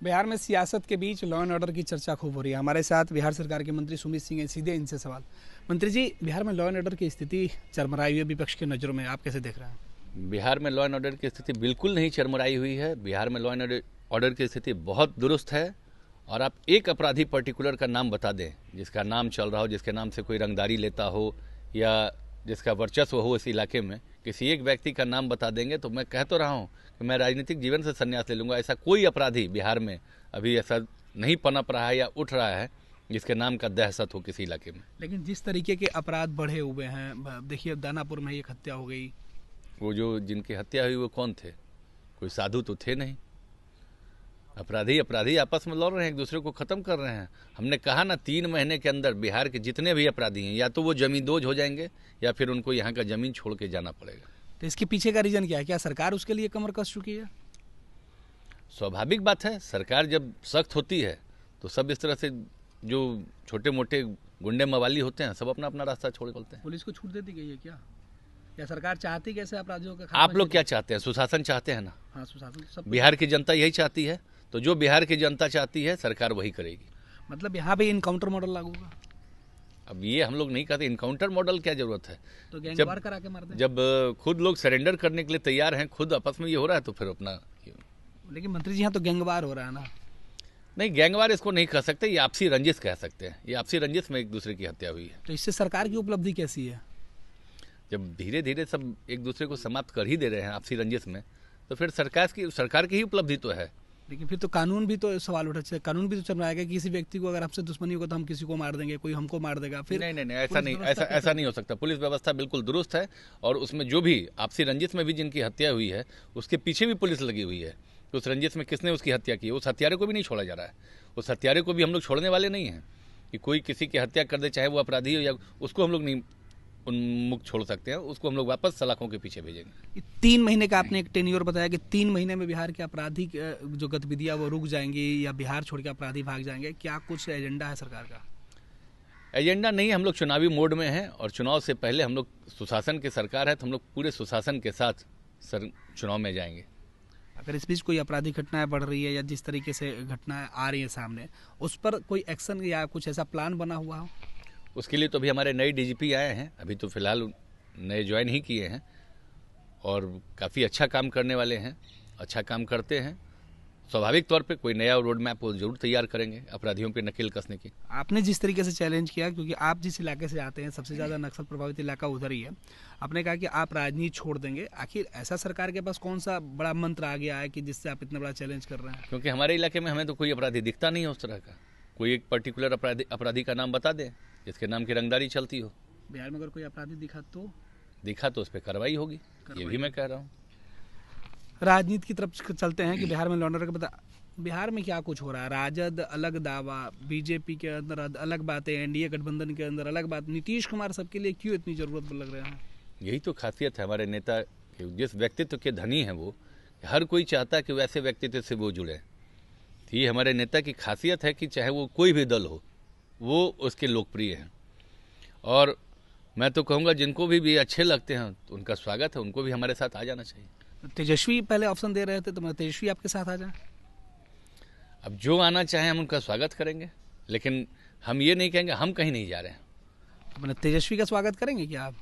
बिहार में सियासत के बीच लॉ एंड ऑर्डर की चर्चा खूब हो रही है। हमारे साथ बिहार सरकार के मंत्री सुमित सिंह हैं, सीधे इनसे सवाल। मंत्री जी, बिहार में लॉ एंड ऑर्डर की स्थिति चरमराई हुई है विपक्ष की नज़रों में, आप कैसे देख रहे हैं? बिहार में लॉ एंड ऑर्डर की स्थिति बिल्कुल नहीं चरमराई हुई है। बिहार में लॉ एंड ऑर्डर की स्थिति बहुत दुरुस्त है। और आप एक अपराधी पर्टिकुलर का नाम बता दें जिसका नाम चल रहा हो, जिसके नाम से कोई रंगदारी लेता हो या जिसका वर्चस्व हो इस इलाके में, किसी एक व्यक्ति का नाम बता देंगे तो मैं कह तो रहा हूँ कि मैं राजनीतिक जीवन से संन्यास ले लूँगा। ऐसा कोई अपराधी बिहार में अभी ऐसा नहीं पनप रहा है या उठ रहा है जिसके नाम का दहशत हो किसी इलाके में। लेकिन जिस तरीके के अपराध बढ़े हुए हैं, देखिए दानापुर में एक हत्या हो गई। वो जो जिनकी हत्या हुई वो कौन थे? कोई साधु तो थे नहीं। अपराधी आपस में लड़ रहे हैं, एक दूसरे को खत्म कर रहे हैं। हमने कहा ना, 3 महीने के अंदर बिहार के जितने भी अपराधी हैं या तो वो जमींदोज हो जाएंगे या फिर उनको यहाँ का जमीन छोड़ के जाना पड़ेगा। तो इसके पीछे का रीजन क्या है? क्या सरकार उसके लिए कमर कस चुकी है? स्वाभाविक बात है, सरकार जब सख्त होती है तो सब इस तरह से जो छोटे मोटे गुंडे मवाली होते हैं सब अपना अपना रास्ता छोड़ चलते हैं। पुलिस को छूट देती गई है क्या, या सरकार चाहती कैसे अपराधियों का? आप लोग क्या चाहते हैं? सुशासन चाहते हैं ना? हाँ, सुशासन सब। बिहार की जनता यही चाहती है, तो जो बिहार की जनता चाहती है सरकार वही करेगी। मतलब यहाँ पे इनकाउंटर मॉडल लागू होगा? अब ये हम लोग नहीं कहते इनकाउंटर मॉडल, क्या जरूरत है? तो गैंगवार करा के मार दें। जब खुद लोग सरेंडर करने के लिए तैयार हैं, खुद आपस में ये हो रहा है तो फिर अपना। लेकिन मंत्री जी, यहाँ तो गैंगवार हो रहा है ना? नहीं, गैंगवार इसको नहीं कह सकते, ये आपसी रंजिश कह सकते हैं। ये आपसी रंजिश में एक दूसरे की हत्या हुई है। तो इससे सरकार की उपलब्धि कैसी है? जब धीरे धीरे सब एक दूसरे को समाप्त कर ही दे रहे हैं आपसी रंजिश में, तो फिर सरकार की ही उपलब्धि तो है। लेकिन फिर तो कानून भी तो सवाल उठा चाहिए। कानून भी तो चमराएगा कि किसी व्यक्ति को अगर आपसे दुश्मनी होगा तो हम किसी को मार देंगे, कोई हमको मार देगा। फिर नहीं, ऐसा नहीं हो सकता। पुलिस व्यवस्था बिल्कुल दुरुस्त है और उसमें जो भी आपसी रंजिश में भी जिनकी हत्या हुई है उसके पीछे भी पुलिस लगी हुई है। तो उस रंजिश में किसने उसकी हत्या की, उस हत्यारे को भी नहीं छोड़ा जा रहा है। उस हत्यारे को भी हम लोग छोड़ने वाले नहीं हैं कि कोई किसी की हत्या कर दे, चाहे वो अपराधी हो, या उसको हम लोग नहीं उन्मुक्त छोड़ सकते हैं। उसको हम लोग वापस सलाखों के पीछे भेजेंगे। 3 महीने का आपने एक टेन्योर बताया कि 3 महीने में बिहार के आपराधिक जो गतिविधियां वो रुक जाएंगी या बिहार छोड़ के अपराधी भाग जाएंगे। क्या कुछ एजेंडा है सरकार का? एजेंडा नहीं, हम लोग चुनावी मोड में हैं और चुनाव से पहले हम लोग, सुशासन की सरकार है तो हम लोग पूरे सुशासन के साथ चुनाव में जाएंगे। अगर इस बीच कोई आपराधिक घटनाएं बढ़ रही है या जिस तरीके से घटनाएं आ रही है सामने, उस पर कोई एक्शन या कुछ ऐसा प्लान बना हुआ हो? उसके लिए तो अभी हमारे नए डीजीपी आए हैं, अभी तो फिलहाल नए ज्वाइन ही किए हैं और काफ़ी अच्छा काम करने वाले हैं, अच्छा काम करते हैं। स्वाभाविक तौर पे कोई नया रोड मैप वो जरूर तैयार करेंगे अपराधियों पे नकेल कसने की। आपने जिस तरीके से चैलेंज किया, क्योंकि आप जिस इलाके से आते हैं सबसे ज़्यादा नक्सल प्रभावित इलाका उधर ही है, आपने कहा कि आप राजनीति छोड़ देंगे। आखिर ऐसा सरकार के पास कौन सा बड़ा मंत्र आ गया है कि जिससे आप इतना बड़ा चैलेंज कर रहे हैं? क्योंकि हमारे इलाके में हमें तो कोई अपराधी दिखता नहीं है उस तरह का। कोई एक पर्टिकुलर अपराधी का नाम बता दें जिसके नाम की रंगदारी चलती हो। बिहार में अगर कोई अपराधी दिखा तो उस पर कार्रवाई होगी, ये भी मैं कह रहा हूँ। राजनीति की तरफ चलते हैं कि बिहार में लॉ एंड ऑर्डर का पता, बिहार में क्या कुछ हो रहा है? राजद अलग दावा, बीजेपी के अंदर अलग बातें, एनडीए गठबंधन के अंदर अलग बात। नीतीश कुमार सबके लिए क्यों इतनी जरूरत लग रहा है? यही तो खासियत है हमारे नेता के, जिस व्यक्तित्व के धनी हैं वो, हर कोई चाहता है कि वैसे व्यक्तित्व से वो जुड़े। तो ये हमारे नेता की खासियत है कि चाहे वो कोई भी दल हो वो उसके लोकप्रिय हैं। और मैं तो कहूँगा जिनको भी अच्छे लगते हैं तो उनका स्वागत है, उनको भी हमारे साथ आ जाना चाहिए। तेजस्वी पहले ऑप्शन दे रहे थे, तो मैं तेजस्वी आपके साथ आ जाए। अब जो आना चाहें हम उनका स्वागत करेंगे, लेकिन हम ये नहीं कहेंगे हम कहीं नहीं जा रहे हैं। अपने तेजस्वी का स्वागत करेंगे क्या आप?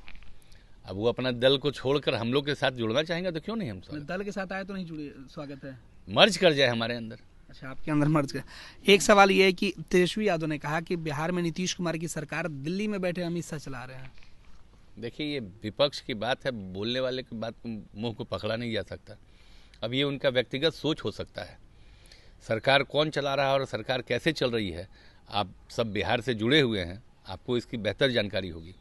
अब वो अपना दल को छोड़कर हम लोग के साथ जुड़ना चाहेंगे तो क्यों नहीं हम दल के साथ आए तो नहीं जुड़े, स्वागत है। मर्ज कर जाए हमारे अंदर। अच्छा, आपके अंदर मर्ज कर। एक सवाल ये है कि तेजस्वी यादव ने कहा कि बिहार में नीतीश कुमार की सरकार दिल्ली में बैठे अमित शाह चला रहे हैं। देखिए, ये विपक्ष की बात है, बोलने वाले की बात मुंह को पकड़ा नहीं जा सकता। अब ये उनका व्यक्तिगत सोच हो सकता है। सरकार कौन चला रहा है और सरकार कैसे चल रही है, आप सब बिहार से जुड़े हुए हैं, आपको इसकी बेहतर जानकारी होगी।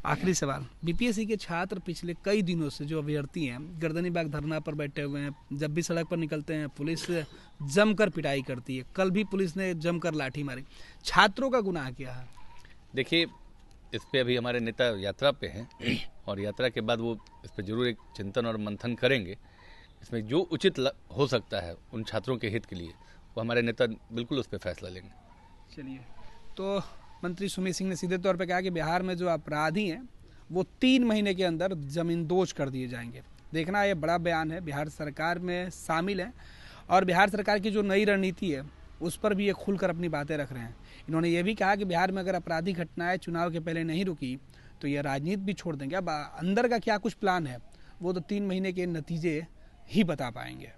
आखिरी सवाल, बीपीएससी के छात्र पिछले कई दिनों से जो अभ्यर्थी हैं गर्दनी बाग धरना पर बैठे हुए हैं। जब भी सड़क पर निकलते हैं पुलिस जमकर पिटाई करती है। कल भी पुलिस ने जमकर लाठी मारी। छात्रों का गुनाह क्या है? देखिए, इस पे अभी हमारे नेता यात्रा पे हैं और यात्रा के बाद वो इस पर जरूर एक चिंतन और मंथन करेंगे। इसमें जो उचित हो सकता है उन छात्रों के हित के लिए वो हमारे नेता बिल्कुल उस पर फैसला लेंगे। चलिए, तो मंत्री सुमित सिंह ने सीधे तौर पर कहा कि बिहार में जो अपराधी हैं वो 3 महीने के अंदर जमींदोज कर दिए जाएंगे। देखना, ये बड़ा बयान है, बिहार सरकार में शामिल है और बिहार सरकार की जो नई रणनीति है उस पर भी ये खुलकर अपनी बातें रख रहे हैं। इन्होंने ये भी कहा कि बिहार में अगर आपराधिक घटनाएं चुनाव के पहले नहीं रुकी तो ये राजनीति भी छोड़ देंगे। अब अंदर का क्या कुछ प्लान है वो तो 3 महीने के नतीजे ही बता पाएंगे।